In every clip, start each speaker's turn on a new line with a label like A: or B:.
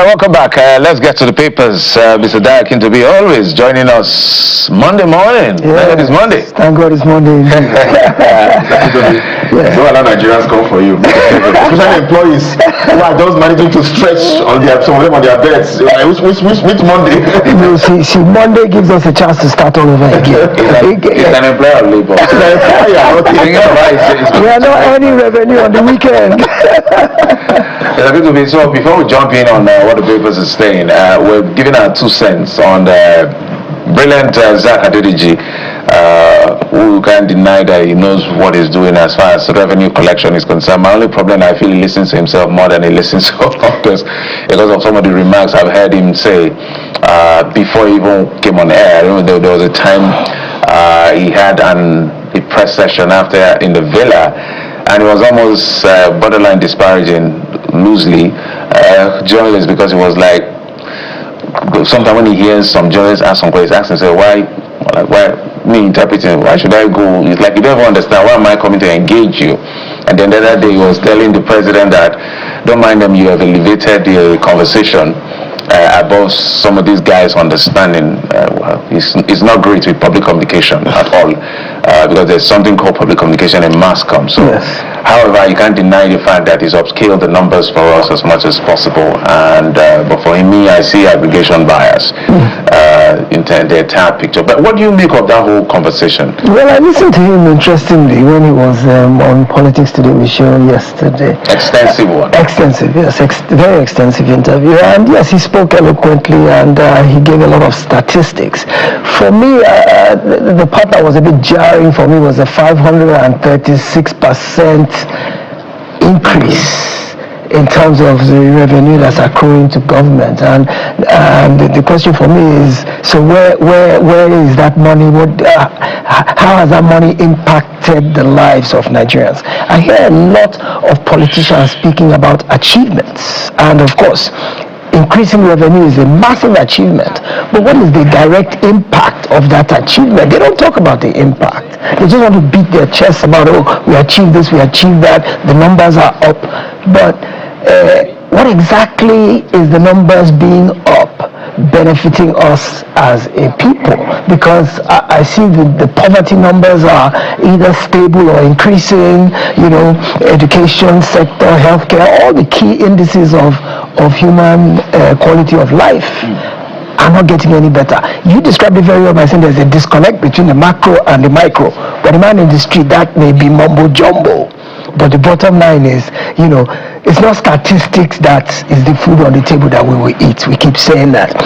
A: welcome back. Let's get to the papers. Mr. Dayakin to be always joining us Monday morning.
B: Yeah.
A: Thank God it's Monday.
B: Thank God it's Monday.
C: So a lot of Nigerians come for you, especially employees who are just managing to stretch on some of them on their beds. Which Monday?
B: See, Monday gives us a chance to start all over again.
A: It's an employer of labor.
B: We are not earning revenue on the weekend.
A: So before we jump in on what the papers is saying, we're giving our 2 cents on the brilliant Zach Adediji, who can't deny that he knows what he's doing as far as revenue collection is concerned. My only problem, I feel he listens to himself more than he listens to others because of some of the remarks I've heard him say before he even came on air. I remember there was a time he had a press session after in the villa, and it was almost borderline disparaging loosely journalists, because it was like sometimes when he hears some journalists ask some questions, ask himself, why me interpreting, why should I go? It's like you don't even understand, why am I coming to engage you? And then the other day he was telling the president that don't mind them, you have elevated the conversation above some of these guys' understanding. It's not great with public communication at all, because there's something called public communication in mass comm. So, yes. However, you can't deny the fact that he's upscaled the numbers for us as much as possible. And but for me, I see aggregation bias in the entire picture. But what do you make of that whole conversation?
B: Well, I listened to him interestingly when he was on Politics Today with show yesterday.
A: Extensive one.
B: Extensive, yes, very extensive interview. And yes, he spoke eloquently, and he gave a lot of statistics. For me, the part that was a bit jarring for me was the 536% increase in terms of the revenue that's accruing to government. And the question for me is, so where is that money? How has that money impacted the lives of Nigerians? I hear a lot of politicians speaking about achievements, and of course, increasing revenue is a massive achievement, but what is the direct impact of that achievement? They don't talk about the impact. They just want to beat their chests about, oh, we achieved this, we achieved that, the numbers are up. But what exactly is the numbers being up benefiting us as a people? Because I see the poverty numbers are either stable or increasing, education sector, healthcare, all the key indices of human quality of life are not getting any better. You described it very well by saying there's a disconnect between the macro and the micro. But the man in the street, that may be mumbo jumbo. But the bottom line is, it's not statistics that is the food on the table that we will eat. We keep saying that.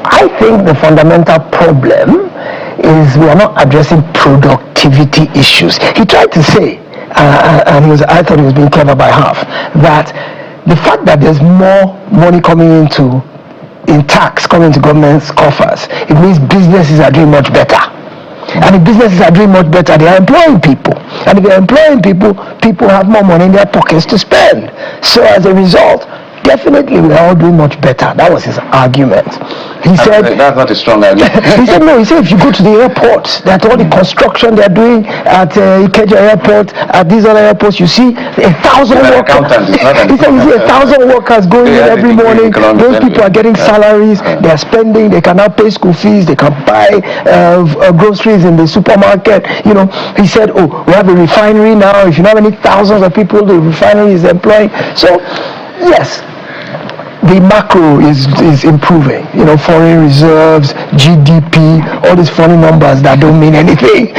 B: I think the fundamental problem is we are not addressing productivity issues. He tried to say, and I thought he was being clever by half, that the fact that there's more money coming in tax coming to government's coffers, it means businesses are doing much better. And if businesses are doing much better, they are employing people. And if they're employing people, people have more money in their pockets to spend. So as a result, definitely we are all doing much better. That was his argument. He said
A: that's not a strong argument.
B: He said if you go to the airport, that all the construction they're doing at Ikeja airport, at these other airports, you see 1,000 workers. He said you see 1,000 workers going in every morning. Those people are getting salaries, they're spending, they can now pay school fees, they can buy groceries in the supermarket. He said, we have a refinery now. If you know how many thousands of people the refinery is employing. So yes, the macro is improving. Foreign reserves, GDP, all these funny numbers that don't mean anything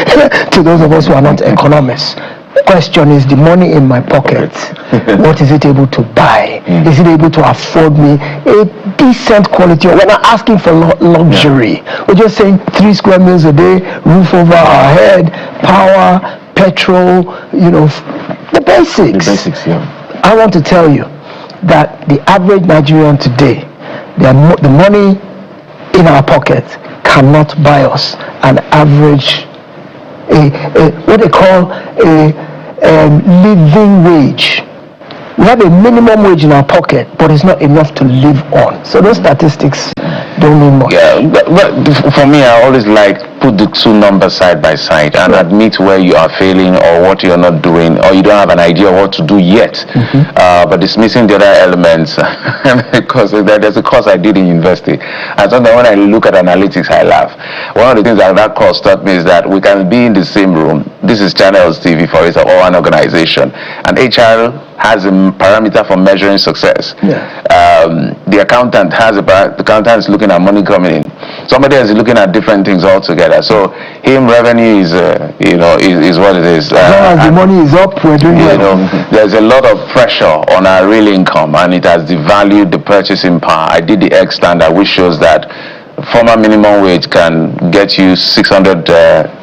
B: to those of us who are not economists. The question is, the money in my pocket, what is it able to buy? Is it able to afford me a decent quality? We're not asking for luxury. We're just saying 3 square meals a day, roof over our head, power, petrol, the basics.
C: The basics, yeah.
B: I want to tell you that the average Nigerian today, the money in our pocket cannot buy us an average, what they call a living wage. We have a minimum wage in our pocket, but it's not enough to live on. So those statistics don't mean much.
A: Yeah, but for me, I always like put the two numbers side by side and admit where you are failing or what you're not doing, or you don't have an idea of what to do yet. But dismissing the other elements, because there's a course I did in university. I thought that when I look at analytics, I laugh. One of the things that course taught me is that we can be in the same room. This is Channels TV, for it, or an organization, and HR has a parameter for measuring success. The accountant has the accountant is looking at money coming in. Somebody else is looking at different things altogether. So him revenue is is what it is.
B: As long as the money is up, we're doing well.
A: There's a lot of pressure on our real income, and it has devalued the purchasing power. I did the X standard, which shows that former minimum wage can get you 600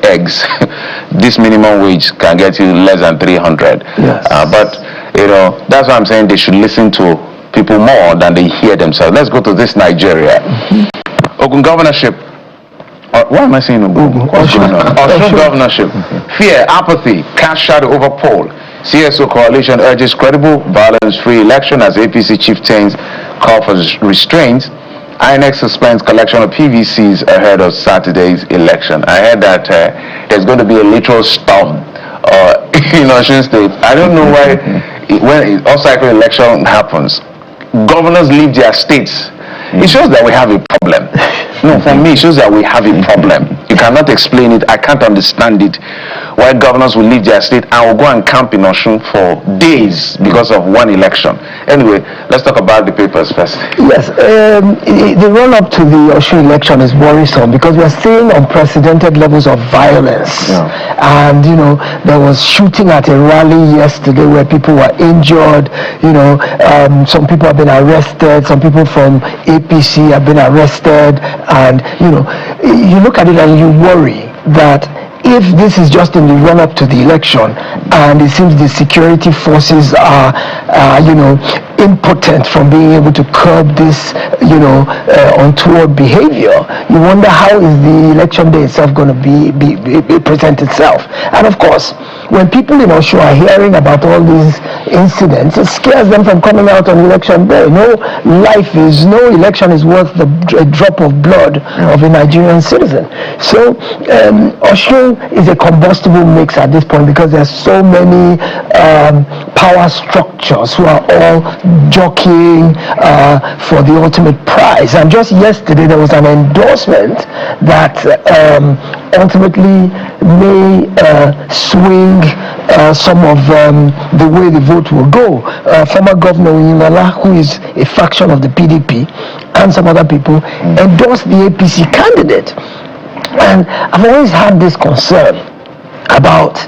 A: eggs. This minimum wage can get you less than 300.
B: Yes.
A: But that's why I'm saying they should listen to people more than they hear themselves. Let's go to this Nigeria. Ogun governorship. Why am I saying Ogun? What's going on? Osun governorship. Fear, apathy, cast shadow over poll. CSO coalition urges credible, violence-free election as APC chieftains call for restraint. INEC suspends collection of PVCs ahead of Saturday's election. I heard that there's going to be a literal storm in Osun State. I don't know why when off-cycle election happens, governors leave their states. It shows that we have a problem. No, for me, it shows that we have a problem. You cannot explain it. I can't understand it. Why governors will leave their state and will go and camp in Osun for days because of one election. Anyway, let's talk about the papers first.
B: Yes, the run-up to the Osun election is worrisome because we are seeing unprecedented levels of violence. And, there was shooting at a rally yesterday where people were injured. Some people have been arrested. Some people from APC have been arrested. And, you look at it and you worry that if this is just in the run-up to the election and it seems the security forces are impotent from being able to curb this untoward behavior, you wonder how is the election day itself going to be present itself. And of course, when people in Osun are hearing about all these incidents, it scares them from coming out on election day. No election is worth a drop of blood of a Nigerian citizen. So Osun is a combustible mix at this point because there's so many power structures who are all jockeying for the ultimate prize. And just yesterday there was an endorsement that ultimately may swing some of the way the vote will go. Former Governor Oyinlola, who is a faction of the PDP, and some other people endorsed the APC candidate. And I've always had this concern about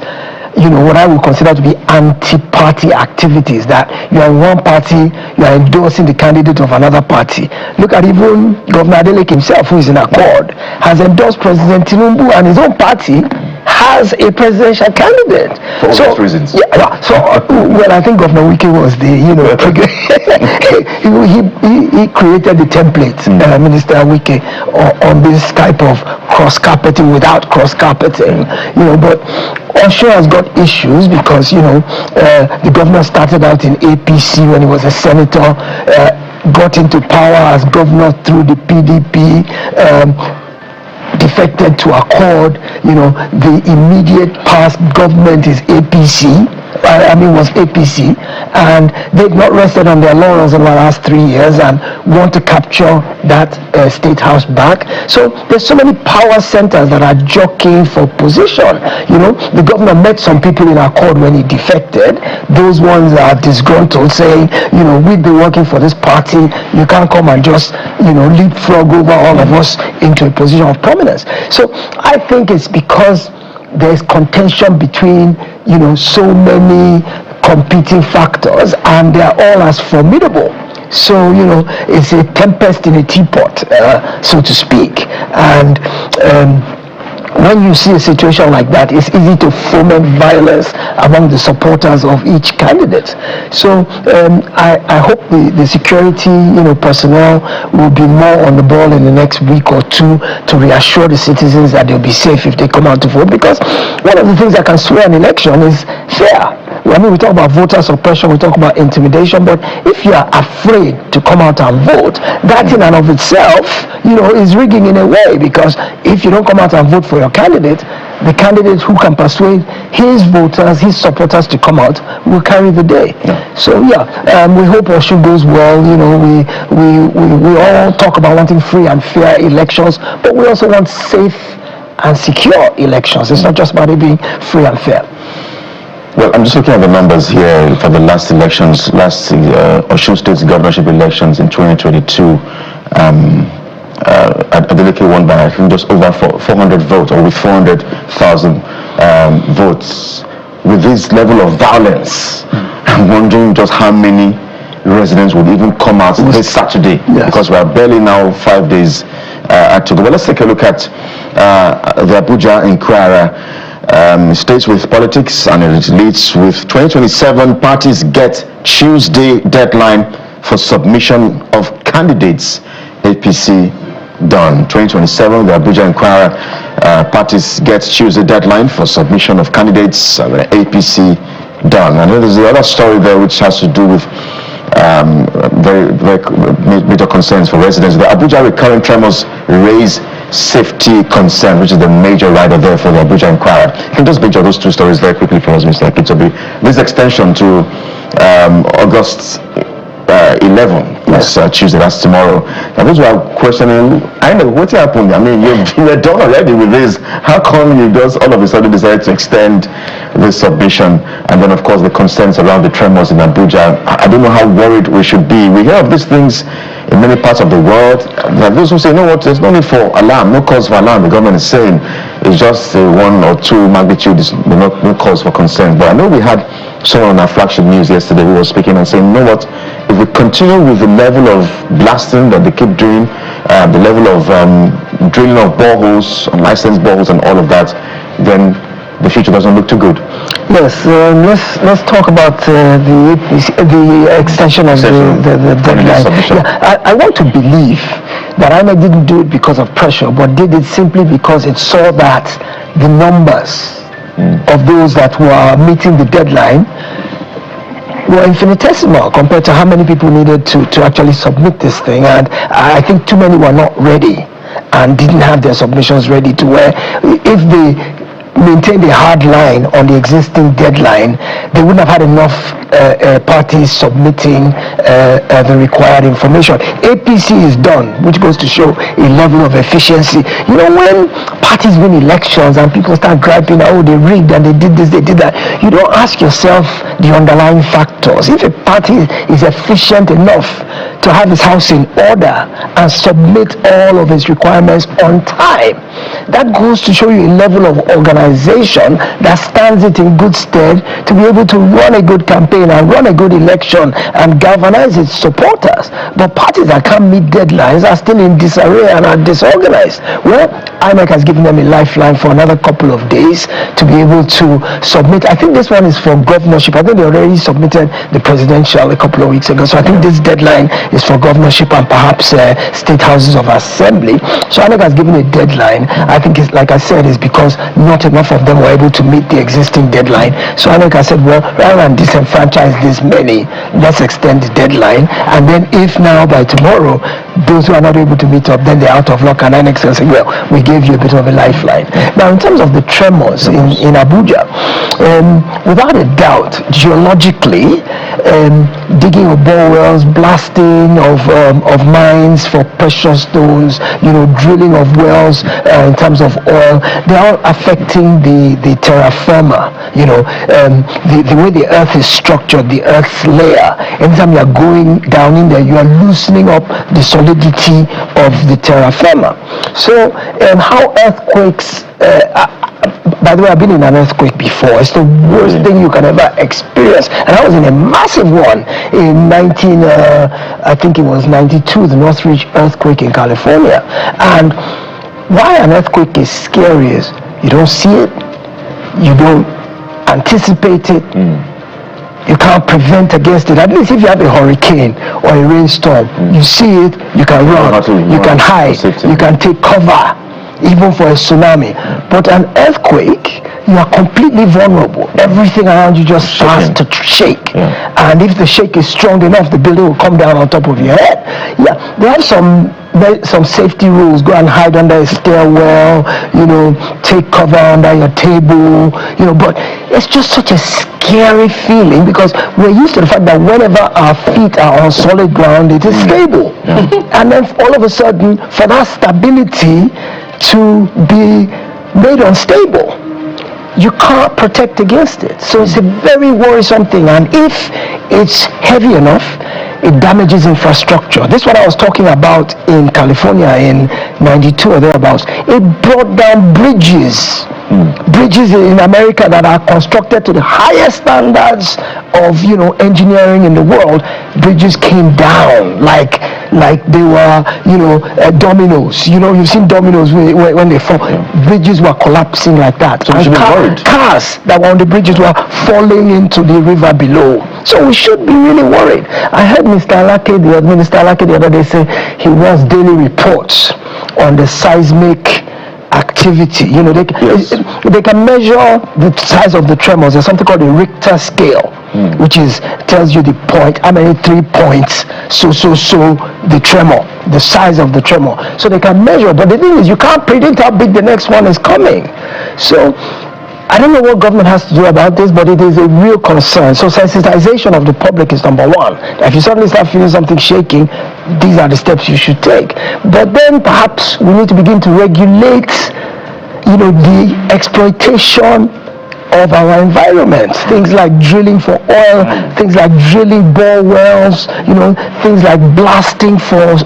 B: what I would consider to be anti-party activities, that you are in one party, you are endorsing the candidate of another party. Look at even Governor Adeleke himself, who is in accord, has endorsed President Tinubu, and his own party has a presidential candidate.
C: For obvious reasons.
B: Well, I think Governor Wike was the, he created the template, Minister Wike, on this type of cross-carpeting without cross-carpeting, but Osun has got issues because, the governor started out in APC when he was a senator, got into power as governor through the PDP, defected to Accord. The immediate past government is APC. Was APC, and they've not rested on their laurels in the last 3 years and want to capture that state house back. So there's so many power centers that are jockeying for position. The governor met some people in Accord when he defected. Those ones are disgruntled, saying, we've been working for this party. You can't come and just, leapfrog over all of us into a position of prominence. So I think it's because there's contention between so many competing factors, and they're all as formidable. So it's a tempest in a teapot, so to speak. And when you see a situation like that, it's easy to foment violence among the supporters of each candidate. So I hope the security personnel will be more on the ball in the next week or two to reassure the citizens that they'll be safe if they come out to vote, because one of the things that can sway an election is fear. I mean, we talk about voter suppression, we talk about intimidation, but if you are afraid to come out and vote, that in and of itself, is rigging in a way, because if you don't come out and vote for your candidate, the candidate who can persuade his voters, his supporters to come out will carry the day. So we hope Osun goes well. We all talk about wanting free and fair elections, but we also want safe and secure elections. It's not just about it being free and fair.
C: Well, I'm just looking at the numbers here for the last elections, Osun State's governorship elections in 2022. Adeleke won by, I think, just over 400 votes, or with 400,000 votes. With this level of violence, I'm wondering just how many residents would even come out this Saturday, because we are barely now 5 days to go. Well, let's take a look at the Abuja Inquirer. States with politics, and it leads with 2027 parties get Tuesday deadline for submission of candidates. APC done. 2027, the Abuja Inquirer, parties get Tuesday deadline for submission of candidates. APC done. And then there's the other story there which has to do with very, very major concerns for residents. The Abuja recurrent tremors raise safety concern, which is the major rider there for the Abuja Inquirer. You can just picture those two stories very quickly for us, Mr. Akitobi. This extension to August 11, yes, Tuesday, that's tomorrow. Now, those who are questioning, I know what happened. I mean, you were done already with this. How come you just all of a sudden decided to extend this submission? And then, of course, the concerns around the tremors in Abuja. I don't know how worried we should be. We hear of these things in many parts of the world. There are those who say, you know what, there's no need for alarm, no cause for alarm. The government is saying it's just 1 or 2 magnitude, no cause for concern. But I know we had someone on our flagship news yesterday who was speaking and saying, you know what, if we continue with the level of blasting that they keep doing, the level of drilling of boreholes, unlicensed boreholes and all of that, then the future doesn't look too good.
B: Yes, let's talk about the extension of the deadline. I want to believe that INEC didn't do it because of pressure, but did it simply because it saw that the numbers of those that were meeting the deadline were infinitesimal compared to how many people needed to actually submit this thing. And I think too many were not ready and didn't have their submissions ready, to where if they maintained a hard line on the existing deadline, they wouldn't have had enough parties submitting the required information. APC is done, which goes to show a level of efficiency. When parties win elections and people start griping, oh, they rigged and they did this, they did that, you don't ask yourself the underlying factors. If a party is efficient enough to have its house in order and submit all of its requirements on time, that goes to show you a level of organization that stands it in good stead to be able to run a good campaign and run a good election and galvanize its supporters. But parties that can't meet deadlines are still in disarray and are disorganized. Well, INEC has given them a lifeline for another couple of days to be able to submit. I think this one is for governorship. I think they already submitted the presidential a couple of weeks ago. So I think this deadline is for governorship and perhaps state houses of assembly. So INEC has given a deadline. I think it's, like I said, is because not enough of them were able to meet the existing deadline. So INEC has said, well, rather than disenfranchise this many, let's extend the deadline. And then if now by tomorrow, those who are not able to meet up, then they're out of luck, and INEC can say, well, we gave you a bit of a lifeline. Now, in terms of the tremors in Abuja, without a doubt, geologically, digging of bore wells, blasting of mines for precious stones, drilling of wells in terms of oil, they are affecting the terra firma, the way the earth is structured, the earth's layer. Anytime you are going down in there, you are loosening up the solidity of the terra firma. So how earthquakes, by the way, I've been in an earthquake before. It's the worst thing you can ever experience. And I was in a massive one in I think it was 92, the Northridge earthquake in California. And why an earthquake is scary is you don't see it, you don't anticipate it, you can't prevent against it. At least if you have a hurricane or a rainstorm, you see it, you can run, you can hide, you can take cover. even for a tsunami. But an earthquake, you are completely vulnerable. Everything around you just starts to shake. And if the shake is strong enough, the building will come down on top of your head. Yeah, they have some safety rules. Go and hide under a stairwell, take cover under your table, but it's just such a scary feeling because we're used to the fact that whenever our feet are on solid ground, it is stable. And then all of a sudden, for that stability to be made unstable, you can't protect against it. So it's a very worrisome thing. And if it's heavy enough, it damages infrastructure. This is what I was talking about in California in 92 or thereabouts. It brought down bridges. Bridges in America that are constructed to the highest standards of engineering in the world. Bridges came down like they were dominoes. You've seen dominoes when they fall. Bridges were collapsing like that.
C: So we should be worried.
B: Cars that were on the bridges were falling into the river below. So we should be really worried. I heard Minister Alake the other day say he wants daily reports on the seismic activity. They can measure the size of the tremors. There's something called the Richter scale, which tells you the point, how many 3 points, so the tremor, the size of the tremor. So they can measure, but the thing is you can't predict how big the next one is coming. So I don't know what government has to do about this, but it is a real concern. So sensitization of the public is number one. If you suddenly start feeling something shaking, these are the steps you should take. But then perhaps we need to begin to regulate, the exploitation of our environment. Things like drilling for oil, things like drilling bore wells, things like blasting for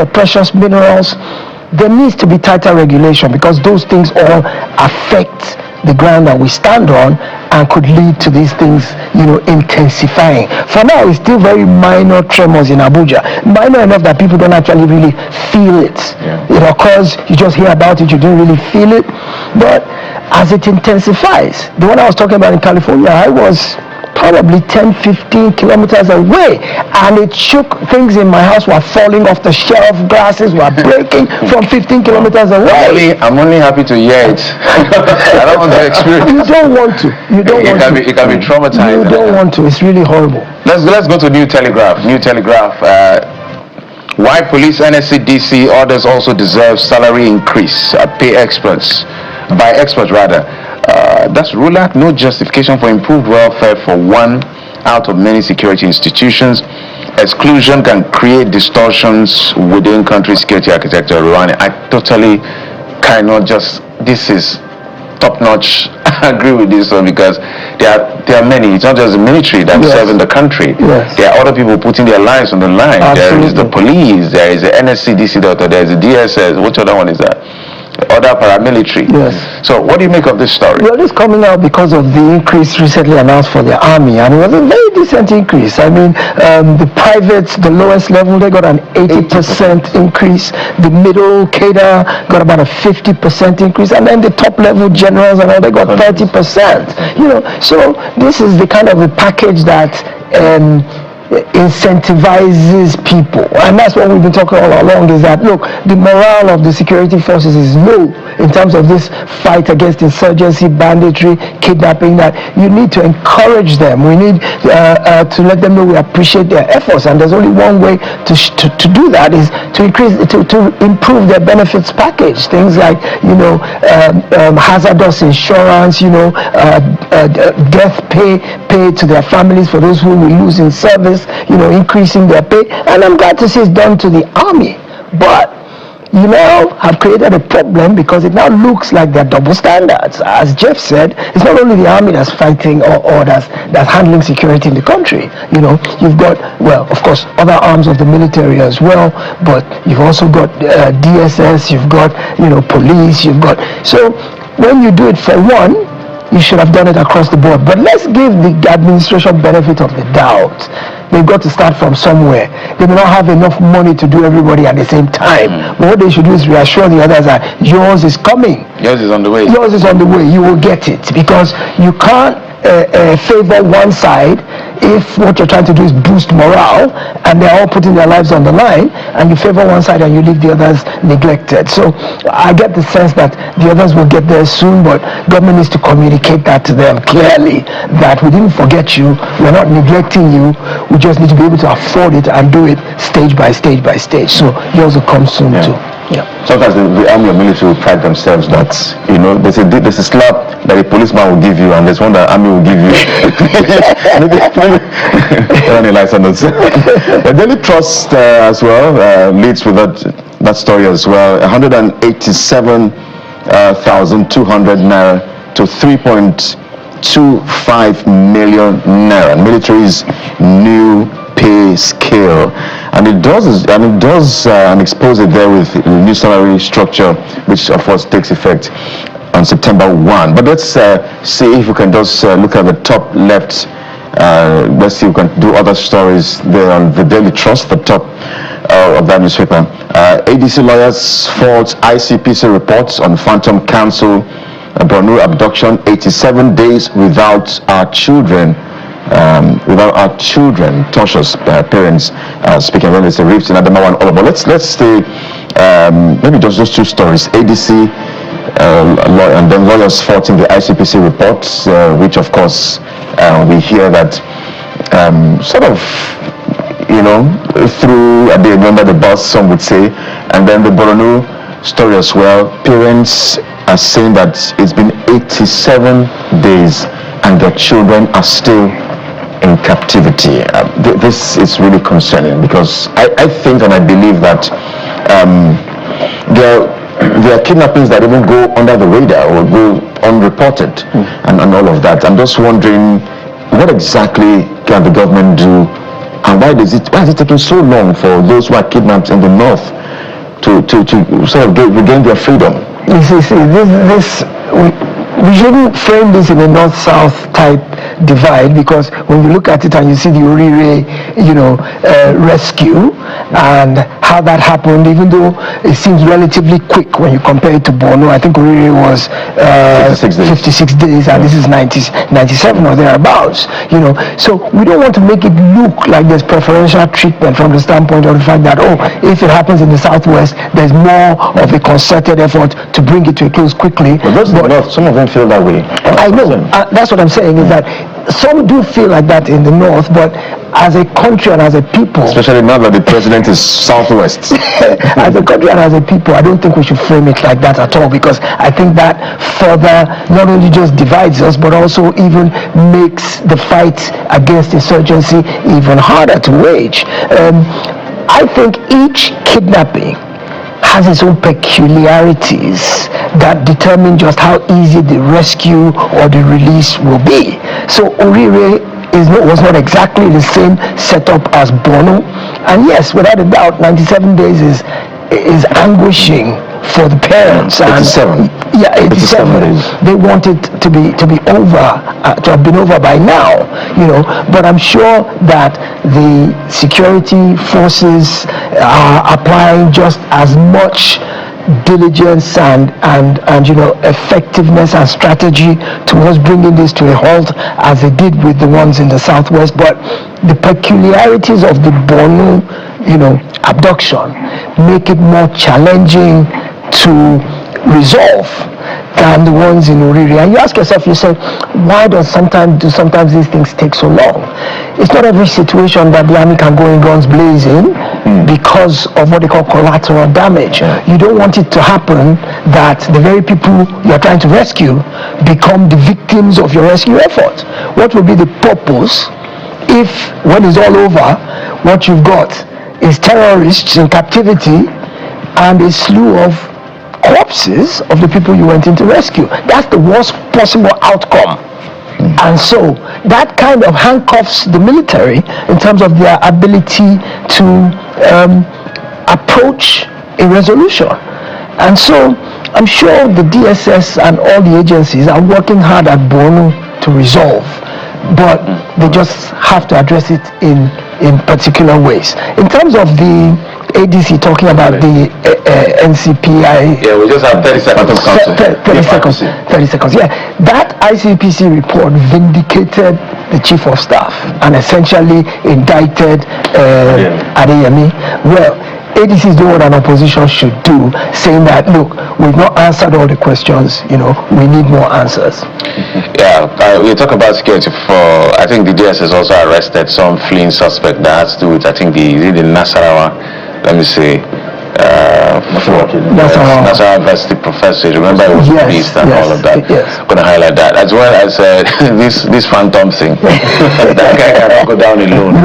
B: precious minerals. There needs to be tighter regulation because those things all affect the ground that we stand on and could lead to these things, intensifying. For now, it's still very minor tremors in Abuja. Minor enough that people don't actually really feel it. It occurs, you just hear about it, you don't really feel it. But as it intensifies, the one I was talking about in California, I was probably 10-15 kilometers away, and it shook. Things in my house were falling off the shelf, glasses were breaking from 15 kilometers away.
A: I'm only happy to hear it. I don't want to experience.
B: You don't want to.
A: It can be traumatizing.
B: You don't want to. It's really horrible.
A: Let's go to New Telegraph. Why police NSCDC orders also deserve salary increase. Pay experts. By experts rather. That's RULAC, no justification for improved welfare for one out of many security institutions. Exclusion can create distortions within country security architecture. I totally cannot this is top-notch. I agree with this one because there are many. It's not just the military that's serving the country.
B: Yes.
A: There are other people putting their lives on the line.
B: Absolutely.
A: There is the police, there is the NSCDC doctor, there is the DSS. Which other one is that? Other paramilitary.
B: Yes.
A: So what do you make of this story?
B: Well, it's coming out because of the increase recently announced for the army, and it was a very decent increase. I mean, the privates, the lowest level, they got an 80% increase. The middle cadre got about a 50% increase, and then the top level generals and all, they got 30%. So this is the kind of a package that incentivizes people, and that's what we've been talking all along, is that look, the morale of the security forces is low in terms of this fight against insurgency, banditry, kidnapping, that you need to encourage them. We need to let them know we appreciate their efforts, and there's only one way to do that, is to improve their benefits package, things like hazardous insurance, death pay to their families for those who will lose in service, increasing their pay. And I'm glad to see it's done to the army, but you now have created a problem because it now looks like they're double standards. As Jeff said, it's not only the army that's fighting or that's handling security in the country. You've got, well, of course, other arms of the military as well, but you've also got DSS, you've got, police, so when you do it for one, you should have done it across the board. But let's give the administration benefit of the doubt. They've got to start from somewhere. They may not have enough money to do everybody at the same time. But what they should do is reassure the others that yours is coming.
A: Yours is on the way.
B: Yours is on the way. You will get it, because you can't favor one side if what you're trying to do is boost morale and they're all putting their lives on the line, and you favor one side and you leave the others neglected. So I get the sense that the others will get there soon, but government needs to communicate that to them clearly, that we didn't forget you, we're not neglecting you, we just need to be able to afford it and do it stage by stage by stage. So yours will come soon too. Yeah.
C: Sometimes the army or military will pride themselves that, there's a slap that a policeman will give you, and there's one that army will give you. The Daily Trust as well leads with that story as well. 187,200 naira to 3.25 million naira. Military's new pay scale, and it does and expose it there with the new salary structure, which of course takes effect on September 1. But let's see if we can just look at the top left. Let's see if we can do other stories there on the Daily Trust, the top of that newspaper. ADC lawyers fault ICPC reports on Phantom Council Borno abduction, 87 days without our children. Tortious parents speaking when it's a rift in Adamawa and all of. But let's stay maybe just those two stories. ADC and then lawyers faulting the ICPC reports, which of course we hear that through they remember the bus, some would say, and then the Borno story as well. Parents are saying that it's been 87 days and their children are still in captivity. This is really concerning, because I think and I believe that there are kidnappings that even go under the radar or go unreported and all of that. I'm just wondering, what exactly can the government do, and why is it taking so long for those who are kidnapped in the north to sort of regain their freedom?
B: You see, we shouldn't frame this in a north-south type divide, because when you look at it and you see the Orire, rescue and how that happened, even though it seems relatively quick when you compare it to Borno. I think Orire was 56 days and this is 97 or thereabouts. So we don't want to make it look like there's preferential treatment from the standpoint of the fact that, if it happens in the southwest, there's more of a concerted effort to bring it to a close quickly.
C: But some of them feel that way.
B: I know. That's what I'm saying, is that some do feel like that in the north, but as a country and as a people,
C: especially now that the president is southwest,
B: as a country and as a people, I don't think we should frame it like that at all, because I think that further not only just divides us, but also even makes the fight against insurgency even harder to wage. I think each kidnapping has its own peculiarities that determine just how easy the rescue or the release will be. So Orire was not exactly the same setup as Borno, and yes, without a doubt, 97 days is anguishing for the parents.
C: 87.
B: Yeah, 87. They want it to be over, to have been over by now, But I'm sure that the security forces are applying just as much diligence and effectiveness and strategy towards bringing this to a halt as they did with the ones in the southwest. But the peculiarities of the Borno, abduction make it more challenging to resolve than the ones in Orire. And you ask yourself, why do sometimes these things take so long? It's not every situation that the army can go in guns blazing because of what they call collateral damage. You don't want it to happen that the very people you're trying to rescue become the victims of your rescue effort. What will be the purpose if, when it's all over, what you've got is terrorists in captivity and a slew of corpses of the people you went in to rescue? That's the worst possible outcome. And so that kind of handcuffs the military in terms of their ability to approach a resolution. And so I'm sure the DSS and all the agencies are working hard at Borno to resolve, but they just have to address it in particular ways. In terms of the ADC talking about the NCPI.
A: Yeah, we just have 30 seconds.
B: 30 seconds. Yeah, that ICPC report vindicated the chief of staff and essentially indicted Adeyemi. Well, ADC is doing what an opposition should do, saying that, look, we've not answered all the questions, we need more answers.
A: Yeah, we talk about security for, I think the DSS also arrested some fleeing suspect that has to do with, I think the Nasarawa, let me see, Nasarawa University professor, remember it was released and all of that.
B: Yes.
A: I'm going to highlight that, as well as this phantom thing. That guy cannot go down alone.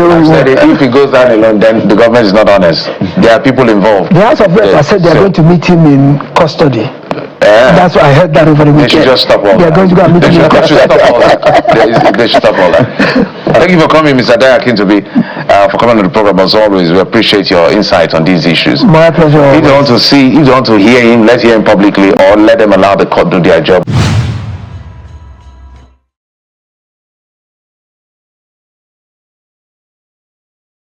A: If he goes down alone, then the government is not honest. There are people involved.
B: The House of Reps said they are going to meet him in custody. That's why I heard that over the weekend.
A: They should just stop all that.
B: They are going to go and meet him in custody.
A: They should stop all that. Thank you for coming, Mr. Dayakintobi, for coming on the program. As always, we appreciate your insight on these issues.
B: My pleasure.
A: If you want to hear him, let's hear him publicly, or let them allow the court do their job.